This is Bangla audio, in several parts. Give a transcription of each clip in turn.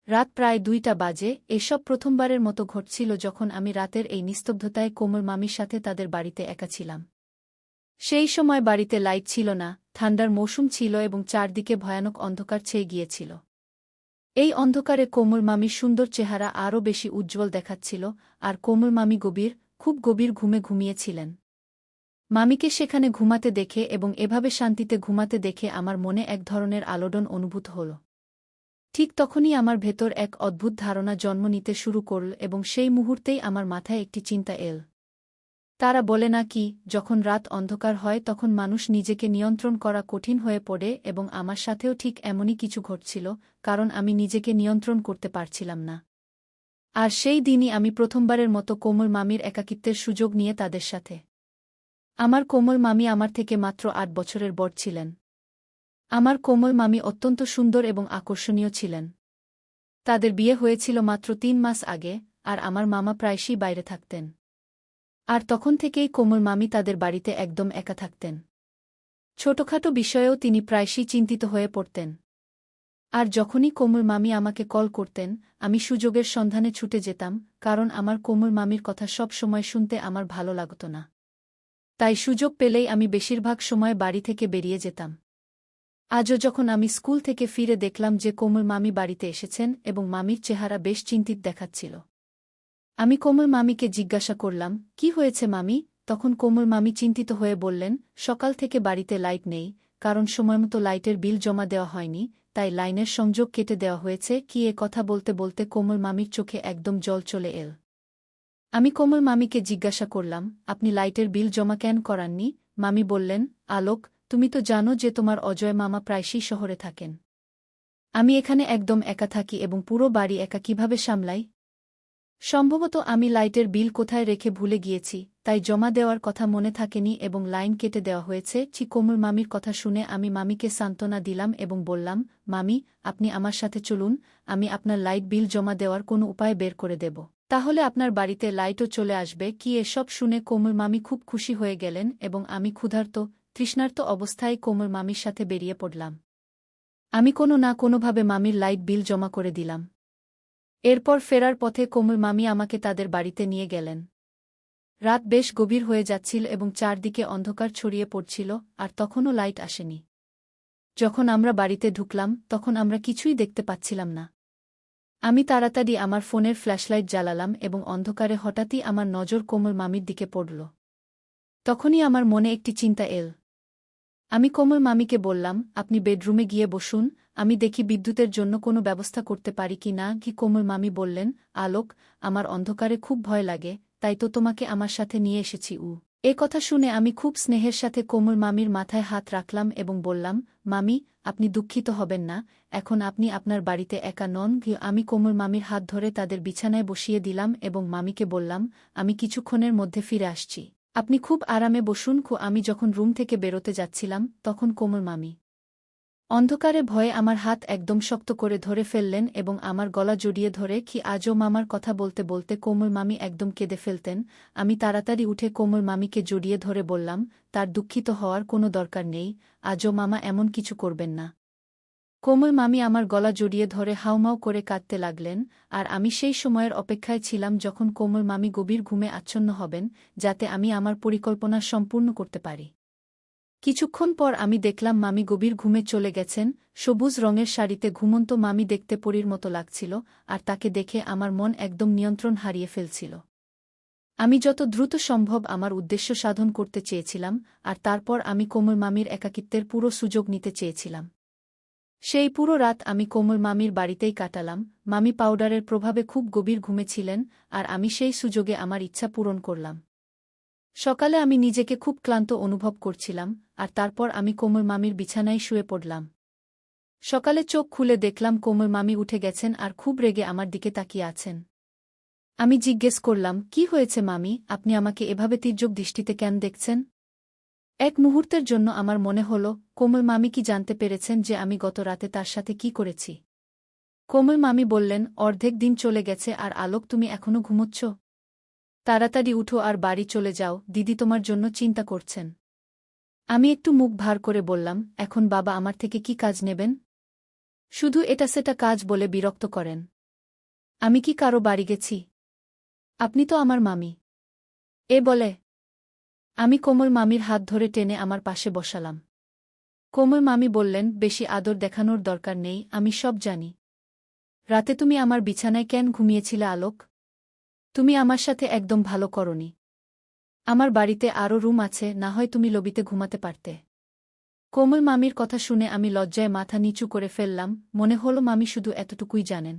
রাত প্রায় ২টা বাজে। এসব প্রথমবারের মতো ঘটছিল যখন আমি রাতের এই নিস্তব্ধতায় কোমল মামির সাথে তাদের বাড়িতে একা ছিলাম। সেই সময় বাড়িতে লাইট ছিল না, ঠান্ডার মৌসুম ছিল এবং চারদিকে ভয়ানক অন্ধকার ছেয়ে গিয়েছিল। এই অন্ধকারে কোমল মামির সুন্দর চেহারা আরও বেশি উজ্জ্বল দেখাচ্ছিল, আর কোমল মামি খুব গভীর ঘুমে ঘুমিয়েছিলেন। মামিকে সেখানে ঘুমাতে দেখে এবং এভাবে শান্তিতে ঘুমাতে দেখে আমার মনে এক ধরনের আলোড়ন অনুভূত হল। ঠিক তখনই আমার ভেতর এক অদ্ভুত ধারণা জন্ম নিতে শুরু করল এবং সেই মুহূর্তেই আমার মাথায় একটি চিন্তা এল। তারা বলে না কি, যখন রাত অন্ধকার হয় তখন মানুষ নিজেকে নিয়ন্ত্রণ করা কঠিন হয়ে পড়ে, এবং আমার সাথেও ঠিক এমনই কিছু ঘটছিল, কারণ আমি নিজেকে নিয়ন্ত্রণ করতে পারছিলাম না। আর সেই দিনই আমি প্রথমবারের মতো কোমল মামির একাকিত্বের সুযোগ নিয়ে তাদের সাথে। আমার কোমল মামি আমার থেকে মাত্র ৮ বছরের বড় ছিলেন। আমার কোমল মামি অত্যন্ত সুন্দর এবং আকর্ষণীয় ছিলেন। তাদের বিয়ে হয়েছিল মাত্র ৩ মাস আগে, আর আমার মামা প্রায়শই বাইরে থাকতেন। আর তখন থেকেই কোমল মামি তাদের বাড়িতে একদম একা থাকতেন। ছোটখাটো বিষয়েও তিনি প্রায়শই চিন্তিত হয়ে পড়তেন। আর যখনই কোমল মামি আমাকে কল করতেন, আমি সুযোগের সন্ধানে ছুটে যেতাম, কারণ আমার কোমল মামির কথা সব সময় শুনতে আমার ভালো লাগত না। তাই সুযোগ পেলেই আমি বেশিরভাগ সময় বাড়ি থেকে বেরিয়ে যেতাম। আজও যখন আমি স্কুল থেকে ফিরে দেখলাম যে কোমল মামি বাড়িতে এসেছেন এবং মামির চেহারা বেশ চিন্তিত দেখাচ্ছিল। আমি কোমল মামিকে জিজ্ঞাসা করলাম, কি হয়েছে মামি? তখন কোমল মামি চিন্তিত হয়ে বললেন, সকাল থেকে বাড়িতে লাইট নেই, কারণ সময়মতো লাইটের বিল জমা দেওয়া হয়নি, তাই লাইনের সংযোগ কেটে দেওয়া হয়েছে। কি এ কথা বলতে বলতে কোমল মামির চোখে একদম জল চলে এল। আমি কোমল মামিকে জিজ্ঞাসা করলাম, আপনি লাইটের বিল জমা কেন করাননি? মামি বললেন, আলোক, তুমি তো জানো যে তোমার অজয় মামা প্রায়শই শহরে থাকেন। আমি এখানে একদম একা থাকি এবং পুরো বাড়ি একা কিভাবে সামলাই? সম্ভবত আমি লাইটের বিল কোথায় রেখে ভুলে গিয়েছি, তাই জমা দেওয়ার কথা মনে থাকেনি এবং লাইন কেটে দেওয়া হয়েছে। কোমল মামির কথা শুনে আমি মামিকে সান্ত্বনা দিলাম এবং বললাম, মামি, আপনি আমার সাথে চলুন, আমি আপনার লাইট বিল জমা দেওয়ার কোনো উপায় বের করে দেব। তাহলে আপনার বাড়িতে লাইটও চলে আসবে। কি এসব শুনে কোমল মামি খুব খুশি হয়ে গেলেন এবং আমি ক্ষুধার্ত, তৃষ্ণার্ত অবস্থায় কোমল মামির সাথে বেরিয়ে পড়লাম। আমি কোনো না কোনোভাবে মামির লাইট বিল জমা করে দিলাম। এরপর ফেরার পথে কোমল মামি আমাকে তাদের বাড়িতে নিয়ে গেলেন। রাত বেশ গভীর হয়ে যাচ্ছিল এবং চারদিকে অন্ধকার ছড়িয়ে পড়ছিল, আর তখনও লাইট আসেনি। যখন আমরা বাড়িতে ঢুকলাম তখন আমরা কিছুই দেখতে পাচ্ছিলাম না। আমি তাড়াতাড়ি আমার ফোনের ফ্ল্যাশলাইট জ্বালালাম এবং অন্ধকারে হঠাৎই আমার নজর কোমল মামির দিকে পড়ল। তখনই আমার মনে একটি চিন্তা এল। আমি কোমল মামিকে বললাম, আপনি বেডরুমে গিয়ে বসুন, আমি দেখি বিদ্যুতের জন্য কোনো ব্যবস্থা করতে পারি কি না। কোমল মামি বললেন, আলোক, আমার অন্ধকারে খুব ভয় লাগে, তাই তো তোমাকে আমার সাথে নিয়ে এসেছি। এ কথা শুনে আমি খুব স্নেহের সাথে কোমল মামির মাথায় হাত রাখলাম এবং বললাম, মামি, আপনি দুঃখিত হবেন না, এখন আপনি আপনার বাড়িতে একা নন। আমি কোমল মামির হাত ধরে তাদের বিছানায় বসিয়ে দিলাম এবং মামিকে বললাম, আমি কিছুক্ষণের মধ্যে ফিরে আসছি, আপনি খুব আরামে বসুন। আমি যখন রুম থেকে বেরোতে যাচ্ছিলাম তখন কোমল মামি অন্ধকারে ভয়ে আমার হাত একদম শক্ত করে ধরে ফেললেন এবং আমার গলা জড়িয়ে ধরে আজও মামার কথা বলতে বলতে কোমল মামি একদম কেঁদে ফেলতেন। আমি তাড়াতাড়ি উঠে কোমল মামিকে জড়িয়ে ধরে বললাম, তার দুঃখিত হওয়ার কোনো দরকার নেই, আজও মামা এমন কিছু করবেন না। কোমল মামি আমার গলা জড়িয়ে ধরে হাউমাউ করে কাঁদতে লাগলেন, আর আমি সেই সময়ের অপেক্ষায় ছিলাম যখন কোমল মামি গভীর ঘুমে আচ্ছন্ন হবেন, যাতে আমি আমার পরিকল্পনা সম্পূর্ণ করতে পারি। কিছুক্ষণ পর আমি দেখলাম মামি গভীর ঘুমে চলে গেছেন। সবুজ রঙের শাড়িতে ঘুমন্ত মামি দেখতে পরীর মতো লাগছিল, আর তাকে দেখে আমার মন একদম নিয়ন্ত্রণ হারিয়ে ফেলছিল। আমি যত দ্রুত সম্ভব আমার উদ্দেশ্য সাধন করতে চেয়েছিলাম, আর তারপর আমি কোমল মামির একাকিত্বের পুরো সুযোগ নিতে চেয়েছিলাম। সেই পুরো রাত আমি কোমল মামির বাড়িতেই কাটালাম। মামি পাউডারের প্রভাবে খুব গভীর ঘুমে ছিলেন, আর আমি সেই সুযোগে আমার ইচ্ছা পূরণ করলাম। সকালে আমি নিজেকে খুব ক্লান্ত অনুভব করছিলাম, আর তারপর আমি কোমল মামির বিছানায় শুয়ে পড়লাম। সকালে চোখ খুলে দেখলাম কোমল মামি উঠে গেছেন আর খুব রেগে আমার দিকে তাকিয়ে আছেন। আমি জিজ্ঞেস করলাম, কি হয়েছে মামি, আপনি আমাকে এভাবে তীর্যক দৃষ্টিতে কেন দেখছেন? এক মুহূর্তের জন্য আমার মনে হল, কোমল মামি কি জানতে পেরেছেন যে আমি গত রাতে তার সাথে কি করেছি? কোমল মামি বললেন, অর্ধেক দিন চলে গেছে আর আলোক, তুমি এখনো ঘুমোচ্ছ? তাড়াতাড়ি উঠো আর বাড়ি চলে যাও, দিদি তোমার জন্য চিন্তা করছেন। আমি একটু মুখ ভার করে বললাম, এখন বাবা আমার থেকে কি কাজ নেবেন? শুধু এটা সেটা কাজ বলে বিরক্ত করেন। আমি কি কারো বাড়ি গেছি? আপনি তো আমার মামি। এ বলে আমি কোমল মামির হাত ধরে টেনে আমার পাশে বসালাম। কোমল মামি বললেন, বেশি আদর দেখানোর দরকার নেই, আমি সব জানি। রাতে তুমি আমার বিছানায় কেন ঘুমিয়েছিলে আলোক? তুমি আমার সাথে একদম ভালো করনি। আমার বাড়িতে আরও রুম আছে, না হয় তুমি লবিতে ঘুমাতে পারতে। কোমল মামির কথা শুনে আমি লজ্জায় মাথা নিচু করে ফেললাম, মনে হলো মামি শুধু এতটুকুই জানেন।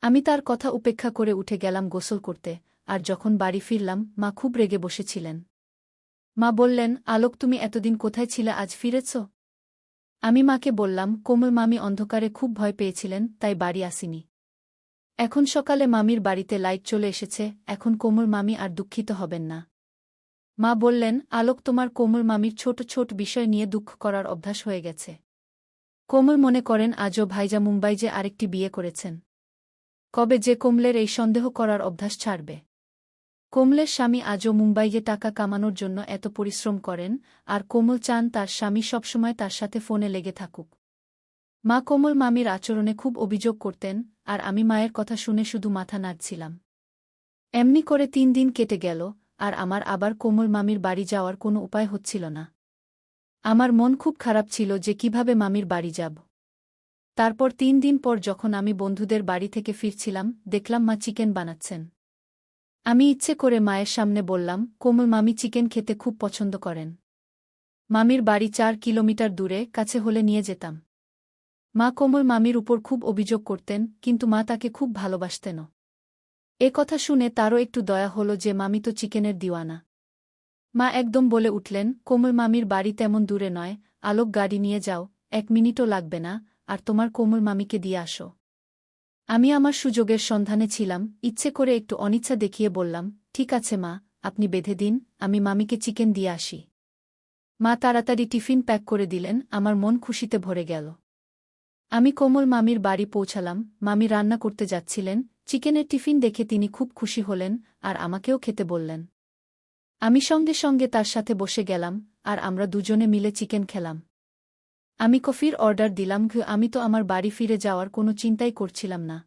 আমি তার কথা উপেক্ষা করে উঠে গেলাম গোসল করতে, আর যখন বাড়ি ফিরলাম মা খুব রেগে বসেছিলেন। মা বললেন, আলোক তুমি এতদিন কোথায় ছিলে, আজ ফিরেছ? আমি মাকে বললাম, কোমল মামি অন্ধকারে খুব ভয় পেয়েছিলেন, তাই বাড়ি আসিনি। এখন সকালে মামির বাড়িতে লাইট চলে এসেছে, এখন কোমল মামি আর দুঃখিত হবেন না। মা বললেন, আলোক তোমার কোমল মামির ছোট ছোট বিষয় নিয়ে দুঃখ করার অভ্যাস হয়ে গেছে। কোমল মনে করেন আজও ভাইজা মুম্বাই যে আরেকটি বিয়ে করেছেন। কবে যে কোমলের এই সন্দেহ করার অভ্যাস ছাড়বে? কোমলের স্বামী আজও মুম্বাইয়ে টাকা কামানোর জন্য এত পরিশ্রম করেন, আর কোমল চান তার স্বামী সবসময় তার সাথে ফোনে লেগে থাকুক। মা কোমল মামির আচরণে খুব অভিযোগ করতেন, আর আমি মায়ের কথা শুনে শুধু মাথা নাড়ছিলাম। এমনি করে 3 দিন কেটে গেল, আর আমার আবার কোমল মামির বাড়ি যাওয়ার কোনো উপায় হচ্ছিল না। আমার মন খুব খারাপ ছিল যে কিভাবে মামির বাড়ি যাব। তারপর 3 দিন পর যখন আমি বন্ধুদের বাড়ি থেকে ফিরছিলাম, দেখলাম মা চিকেন বানাচ্ছেন। আমি ইচ্ছে করে মায়ের সামনে বললাম, কোমল মামি চিকেন খেতে খুব পছন্দ করেন। মামির বাড়ি 4 কিলোমিটার দূরে, কাছে হলে নিয়ে যেতাম। মা কোমল মামির উপর খুব অভিযোগ করতেন, কিন্তু মা তাকে খুব ভালোবাসতেনও। এ কথা শুনে তারও একটু দয়া হলো যে মামি তো চিকেনের দিওয়ানা। মা একদম বলে উঠলেন, কোমল মামির বাড়ি তেমন দূরে নয়, আলোক গাড়ি নিয়ে যাও, 1 মিনিটও লাগবে না, আর তোমার কোমল মামিকে দিয়ে আসো। আমি আমার সুযোগের সন্ধানে ছিলাম, ইচ্ছে করে একটু অনিচ্ছা দেখিয়ে বললাম, ঠিক আছে মা, আপনি বেঁধে দিন, আমি মামিকে চিকেন দিয়ে আসি। মা তাড়াতাড়ি টিফিন প্যাক করে দিলেন, আমার মন খুশিতে ভরে গেল। আমি কোমল মামির বাড়ি পৌঁছালাম, মামি রান্না করতে যাচ্ছিলেন, চিকেনের টিফিন দেখে তিনি খুব খুশি হলেন, আর আমাকেও খেতে বললেন। আমি সঙ্গে সঙ্গে তার সাথে বসে গেলাম, আর আমরা দুজনে মিলে চিকেন খেলাম। আমি কফির অর্ডার দিলাম, আমি তো আমার বাড়ি ফিরে যাওয়ার কোনো চিন্তাই করছিলাম না।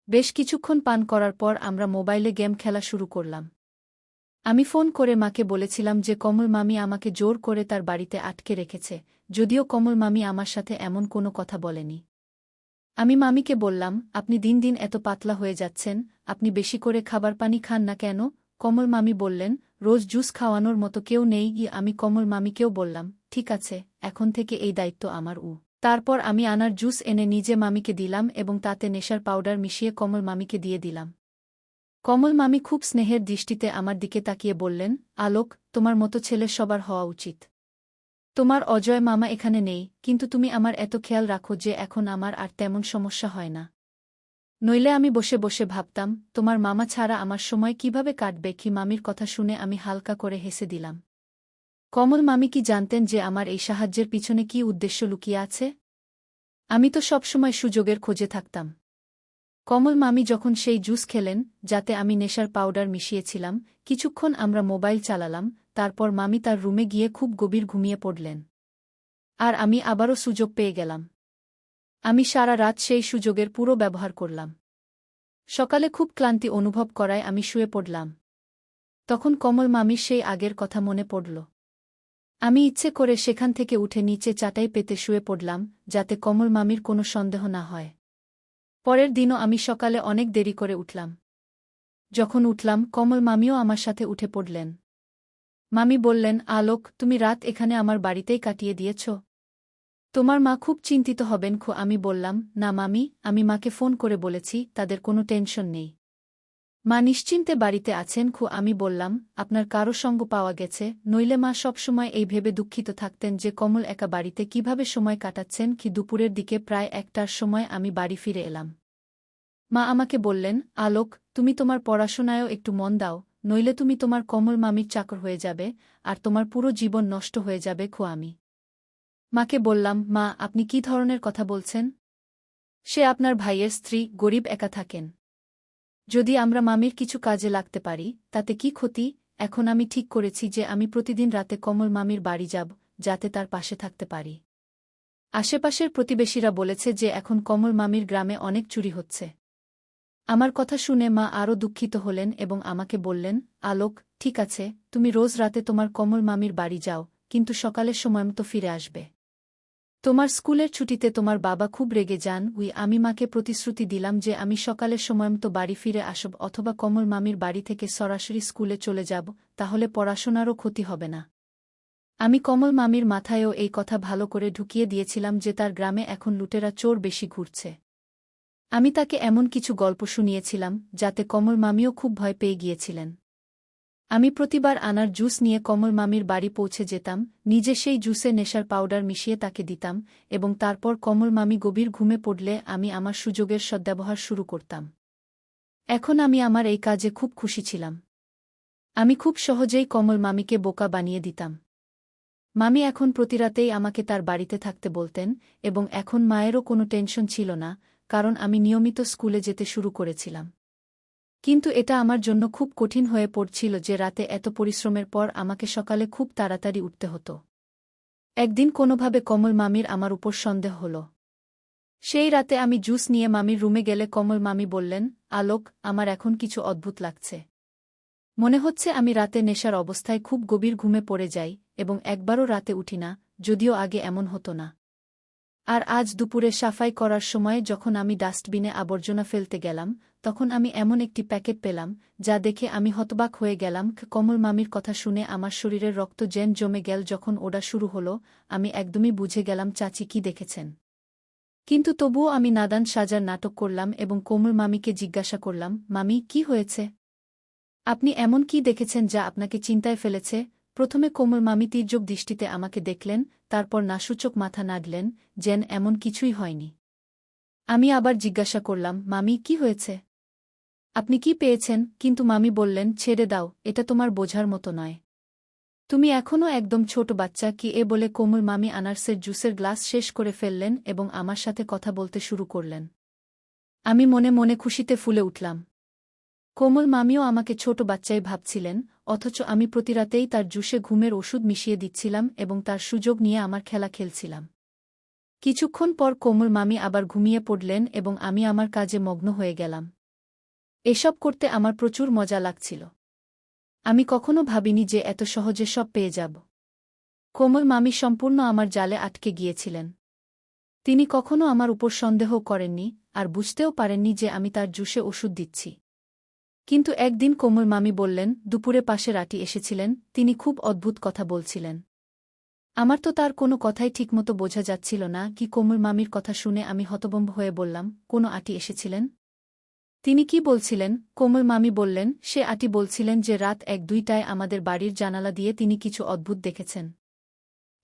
বেশ কিছুক্ষণ পান করার পর আমরা মোবাইলে গেম খেলা শুরু করলাম। আমি ফোন করে মাকে বলেছিলাম যে কমল মামি আমাকে জোর করে তার বাড়িতে আটকে রেখেছে, যদিও কমল মামি আমার সাথে এমন কোনো কথা বলেনি। আমি মামিকে বললাম, আপনি দিন দিন এত পাতলা হয়ে যাচ্ছেন, আপনি বেশি করে খাবার পানি খান না কেন? কমল মামি বললেন, রোজ জুস খাওয়ানোর মতো কেউ নেই। আমি কমল মামিকেও বললাম, ঠিক আছে, এখন থেকে এই দায়িত্ব আমার। তারপর আমি আনার জুস এনে নিজে মামিকে দিলাম এবং তাতে নেশার পাউডার মিশিয়ে কমল মামিকে দিয়ে দিলাম। কমল মামি খুব স্নেহের দৃষ্টিতে আমার দিকে তাকিয়ে বললেন, আলোক, তোমার মতো ছেলে সবার হওয়া উচিত। তোমার অজয় মামা এখানে নেই, কিন্তু তুমি আমার এত খেয়াল রাখো যে এখন আমার আর তেমন সমস্যা হয় না। নইলে আমি বসে বসে ভাবতাম, তোমার মামা ছাড়া আমার সময় কিভাবে কাটবে। কি মামির কথা শুনে আমি হালকা করে হেসে দিলাম। কমল মামি কি জানতেন যে আমার এই সাহায্যের পিছনে কি উদ্দেশ্য লুকিয়ে আছে? আমি তো সবসময় সুযোগের খোঁজে থাকতাম। কমল মামি যখন সেই জুস খেলেন, যাতে আমি নেশার পাউডার মিশিয়েছিলাম, কিছুক্ষণ আমরা মোবাইল চালালাম, তারপর মামি তার রুমে গিয়ে খুব গভীর ঘুমিয়ে পড়লেন। আর আমি আবারও সুযোগ পেয়ে গেলাম। আমি সারা রাত সেই সুযোগের পুরো ব্যবহার করলাম। সকালে খুব ক্লান্তি অনুভব করায় আমি শুয়ে পড়লাম। তখন কমল মামির সেই আগের কথা মনে পড়ল। আমি ইচ্ছে করে সেখান থেকে উঠে নিচে চাটাই পেতে শুয়ে পড়লাম, যাতে কমল মামির কোনো সন্দেহ না হয়। পরের দিনও আমি সকালে অনেক দেরি করে উঠলাম। যখন উঠলাম, কমল মামিও আমার সাথে উঠে পড়লেন। মামি বললেন, আলোক, তুমি রাত এখানে আমার বাড়িতেই কাটিয়ে দিয়েছ? তোমার মা খুব চিন্তিত হবেন। আমি বললাম, না মামি, আমি মাকে ফোন করে বলেছি, তাদের কোনো টেনশন নেই। মা নিশ্চিন্তে বাড়িতে আছেন। আমি বললাম, আপনার কারো সঙ্গ পাওয়া গেছে? নইলে মা সবসময় এই ভেবে দুঃখিত থাকতেন যে কমল একা বাড়িতে কিভাবে সময় কাটাচ্ছেন। দুপুরের দিকে প্রায় 1টার সময় আমি বাড়ি ফিরে এলাম। মা আমাকে বললেন, আলোক, তুমি তোমার পড়াশোনায়ও একটু মন দাও, নইলে তুমি তোমার কমল মামির চাকর হয়ে যাবে, আর তোমার পুরো জীবন নষ্ট হয়ে যাবে। আমি মাকে বললাম, মা, আপনি কি ধরনের কথা বলছেন? সে আপনার ভাইয়ের স্ত্রী, গরিব, একা থাকেন। যদি আমরা মামির কিছু কাজে লাগতে পারি, তাতে কি ক্ষতি? এখন আমি ঠিক করেছি যে আমি প্রতিদিন রাতে কমল মামির বাড়ি যাব, যাতে তার পাশে থাকতে পারি। আশেপাশের প্রতিবেশীরা বলেছে যে এখন কমল মামির গ্রামে অনেক চুরি হচ্ছে। আমার কথা শুনে মা আরও দুঃখিত হলেন এবং আমাকে বললেন, আলোক, ঠিক আছে, তুমি রোজ রাতে তোমার কমল মামির বাড়ি যাও, কিন্তু সকালের সময়মতো ফিরে আসবে। তোমার স্কুলের ছুটিতে তোমার বাবা খুব রেগে যান। আমি মাকে প্রতিশ্রুতি দিলাম যে আমি সকালের সময়মতো বাড়ি ফিরে আসব অথবা কমল মামির বাড়ি থেকে সরাসরি স্কুলে চলে যাব, তাহলে পড়াশোনারও ক্ষতি হবে না। আমি কমল মামির মাথায়ও এই কথা ভালো করে ঢুকিয়ে দিয়েছিলাম যে তার গ্রামে এখন লুটেরা চোর বেশি ঘুরছে। আমি তাকে এমন কিছু গল্প শুনিয়েছিলাম যাতে কমল মামিও খুব ভয় পেয়ে গিয়েছিলেন। আমি প্রতিবার আনার জুস নিয়ে কমল মামির বাড়ি পৌঁছে যেতাম, নিজে সেই জুসে নেশার পাউডার মিশিয়ে তাকে দিতাম, এবং তারপর কমল মামি গভীর ঘুমে পড়লে আমি আমার সুযোগের সদ্ব্যবহার শুরু করতাম। এখন আমি আমার এই কাজে খুব খুশি ছিলাম। আমি খুব সহজেই কমল মামিকে বোকা বানিয়ে দিতাম। মামি এখন প্রতিরাতেই আমাকে তার বাড়িতে থাকতে বলতেন, এবং এখন মায়েরও কোনো টেনশন ছিল না, কারণ আমি নিয়মিত স্কুলে যেতে শুরু করেছিলাম। কিন্তু এটা আমার জন্য খুব কঠিন হয়ে পড়ছিল যে রাতে এত পরিশ্রমের পর আমাকে সকালে খুব তাড়াতাড়ি উঠতে হতো। একদিন কোনোভাবে কমল মামির আমার উপর সন্দেহ হল। সেই রাতে আমি জুস নিয়ে মামির রুমে গেলে কমল মামি বললেন, আলোক, আমার এখন কিছু অদ্ভুত লাগছে। মনে হচ্ছে আমি রাতে নেশার অবস্থায় খুব গভীর ঘুমে পড়ে যাই এবং একবারও রাতে উঠি না, যদিও আগে এমন হতো না। আর আজ দুপুরে সাফাই করার সময় যখন আমি ডাস্টবিনে আবর্জনা ফেলতে গেলাম, তখন আমি এমন একটি প্যাকেট পেলাম, যা দেখে আমি হতবাক হয়ে গেলাম। কমল মামির কথা শুনে আমার শরীরের রক্ত যেন জমে গেল। যখন ওটা শুরু হলো, আমি একদমই বুঝে গেলাম চাচি কি দেখেছেন। কিন্তু তবুও আমি নাদান সাজার নাটক করলাম এবং কমল মামিকে জিজ্ঞাসা করলাম, মামি, কি হয়েছে? আপনি এমন কি দেখেছেন যা আপনাকে চিন্তায় ফেলেছে? প্রথমে কোমল মামি তীর্যক দৃষ্টিতে আমাকে দেখলেন, তারপর নাসূচক মাথা নাড়লেন, যেন এমন কিছুই হয়নি। আমি আবার জিজ্ঞাসা করলাম, মামি, কি হয়েছে? আপনি কি পেয়েছেন? কিন্তু মামি বললেন, ছেড়ে দাও, এটা তোমার বোঝার মতো নয়। তুমি এখনও একদম ছোট বাচ্চা। কি এ বলে কোমল মামি আনারসের জুসের গ্লাস শেষ করে ফেললেন এবং আমার সাথে কথা বলতে শুরু করলেন। আমি মনে মনে খুশিতে ফুলে উঠলাম। কোমল মামিও আমাকে ছোট বাচ্চাই ভাবছিলেন, অথচ আমি প্রতিরাতেই তার জুসে ঘুমের ওষুধ মিশিয়ে দিচ্ছিলাম এবং তার সুযোগ নিয়ে আমার খেলা খেলছিলাম। কিছুক্ষণ পর কোমল মামি আবার ঘুমিয়ে পড়লেন এবং আমি আমার কাজে মগ্ন হয়ে গেলাম। এসব করতে আমার প্রচুর মজা লাগছিল। আমি কখনো ভাবিনি যে এত সহজে সব পেয়ে যাব। কোমল মামি সম্পূর্ণ আমার জালে আটকে গিয়েছিলেন। তিনি কখনো আমার উপর সন্দেহ করেননি, আর বুঝতেও পারেননি যে আমি তার জুসে ওষুধ দিচ্ছি। কিন্তু একদিন কোমল মামি বললেন, দুপুরে পাশের আঁটি এসেছিলেন, তিনি খুব অদ্ভুত কথা বলছিলেন। আমার তো তার কোনো কথাই ঠিকমতো বোঝা যাচ্ছিল না। কি কোমল মামির কথা শুনে আমি হতভম্ব হয়ে বললাম, কোনো আঁটি এসেছিলেন? তিনি কি বলছিলেন? কোমল মামি বললেন, সে আঁটি বলছিলেন যে রাত 1-2টায় আমাদের বাড়ির জানালা দিয়ে তিনি কিছু অদ্ভুত দেখেছেন।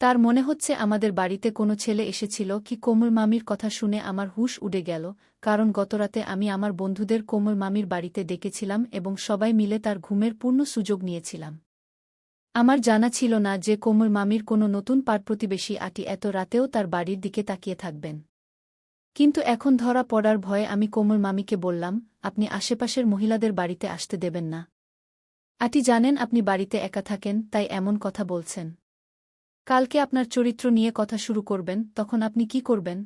তার মনে হচ্ছে আমাদের বাড়িতে কোনো ছেলে এসেছিল। কি কোমল মামির কথা শুনে আমার হুঁশ উড়ে গেল, কারণ গতরাতে আমি আমার বন্ধুদের কোমল মামির বাড়িতে ডেকেছিলাম এবং সবাই মিলে তার ঘুমের পূর্ণ সুযোগ নিয়েছিলাম। আমার জানা ছিল না যে কোমল মামির কোনো নতুন পাড়-প্রতিবেশী আঁটি এত রাতেও তার বাড়ির দিকে তাকিয়ে থাকবেন। কিন্তু এখন ধরা পড়ার ভয়ে আমি কোমল মামিকে বললাম, আপনি আশেপাশের মহিলাদের বাড়িতে আসতে দেবেন না। আঁটি জানেন আপনি বাড়িতে একা থাকেন, তাই এমন কথা বলছেন। কালকে আপনার চরিত্র নিয়ে কথা শুরু করবেন, তখন আপনি কি করবেন?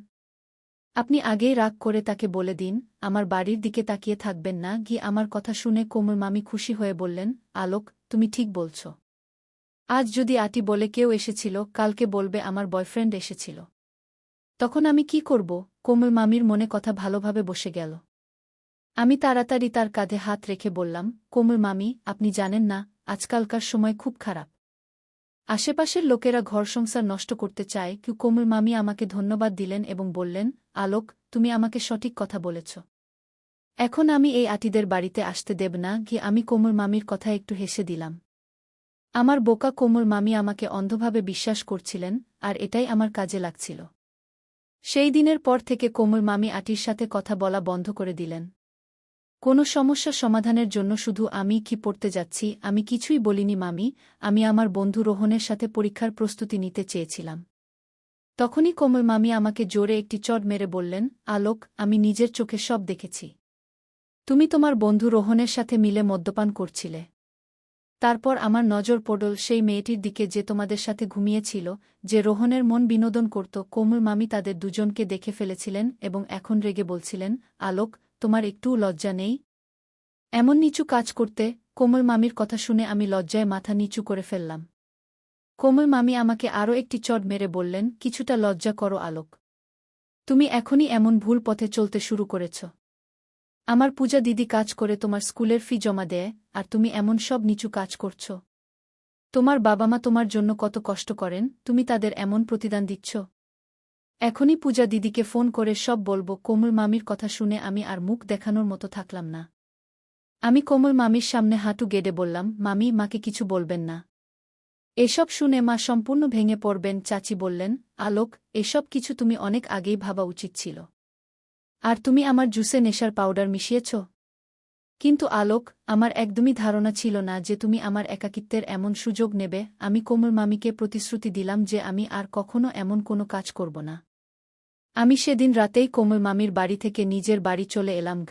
আপনি আগেই রাগ করে তাকে বলে দিন, আমার বাড়ির দিকে তাকিয়ে থাকবেন না। আমার কথা শুনে কোমল মামি খুশি হয়ে বললেন, আলোক, তুমি ঠিক বলছ। আজ যদি আঁটি বলে কেউ এসেছিল, কালকে বলবে আমার বয়ফ্রেন্ড এসেছিল। তখন আমি কি করব? কোমল মামির মনে কথা ভালোভাবে বসে গেল। আমি তাড়াতাড়ি তার কাঁধে হাত রেখে বললাম, কোমল মামি, আপনি জানেন না, আজকালকার সময় খুব খারাপ। আশেপাশের লোকেরা ঘর সংসার নষ্ট করতে চায়। কোমল মামি আমাকে ধন্যবাদ দিলেন এবং বললেন, আলোক, তুমি আমাকে সঠিক কথা বলেছ। এখন আমি এই আঁটিদের বাড়িতে আসতে দেব না। আমি কোমল মামির কথা একটু হেসে দিলাম। আমার বোকা কোমল মামি আমাকে অন্ধভাবে বিশ্বাস করছিলেন, আর এটাই আমার কাজে লাগছিল। সেই দিনের পর থেকে কোমল মামি আঁটির সাথে কথা বলা বন্ধ করে দিলেন। কোনো সমস্যা সমাধানের জন্য শুধু আমি কি পড়তে যাচ্ছি আমি কিছুই বলিনি মামি, আমি আমার বন্ধু রোহনের সাথে পরীক্ষার প্রস্তুতি নিতে চেয়েছিলাম। তখনই কোমল মামি আমাকে জোরে একটি চড় মেরে বললেন, আলোক, আমি নিজের চোখে সব দেখেছি। তুমি তোমার বন্ধু রোহনের সাথে মিলে মদ্যপান করছিলে। তারপর আমার নজর পড়ল সেই মেয়েটির দিকে যে তোমাদের সাথে ঘুমিয়েছিল, যে রোহনের মন বিনোদন করত। কোমল মামি তাদের দুজনকে দেখে ফেলেছিলেন এবং এখন রেগে বলছিলেন, আলোক, তোমার একটুও লজ্জা নেই? এমন নিচু কাজ করতে? কোমল মামির কথা শুনে আমি লজ্জায় মাথা নিচু করে ফেললাম। কোমল মামি আমাকে আরও একটি চড় মেরে বললেন, কিছুটা লজ্জা করো আলোক। তুমি এখনই এমন ভুল পথে চলতে শুরু করেছ। আমার পূজা দিদি কাজ করে তোমার স্কুলের ফি জমা দেয়, আর তুমি এমন সব নিচু কাজ করছ। তোমার বাবা মা তোমার জন্য কত কষ্ট করেন, তুমি তাদের এমন প্রতিদান দিচ্ছ? এখনই পূজা দিদিকে ফোন করে সব বলবো। কোমল মামির কথা শুনে আমি আর মুখ দেখানোর মতো থাকলাম না। আমি কোমল মামির সামনে হাঁটু গেড়ে বললাম, মামি, মাকে কিছু বলবেন না। এসব শুনে মা সম্পূর্ণ ভেঙে পড়বেন। চাচি বললেন, আলোক, এসব কিছু তুমি অনেক আগেই ভাবা উচিত ছিল। আর তুমি আমার জুসে নেশার পাউডার মিশিয়েছ? কিন্তু আলোক, আমার একদমই ধারণা ছিল না যে তুমি আমার একাকিত্বের এমন সুযোগ নেবে। আমি কোমল মামিকে প্রতিশ্রুতি দিলাম যে আমি আর কখনো এমন কোনো কাজ করব না। আমি সেদিন রাতেই কোমল মামির বাড়ি থেকে নিজের বাড়ি চলে এলাম।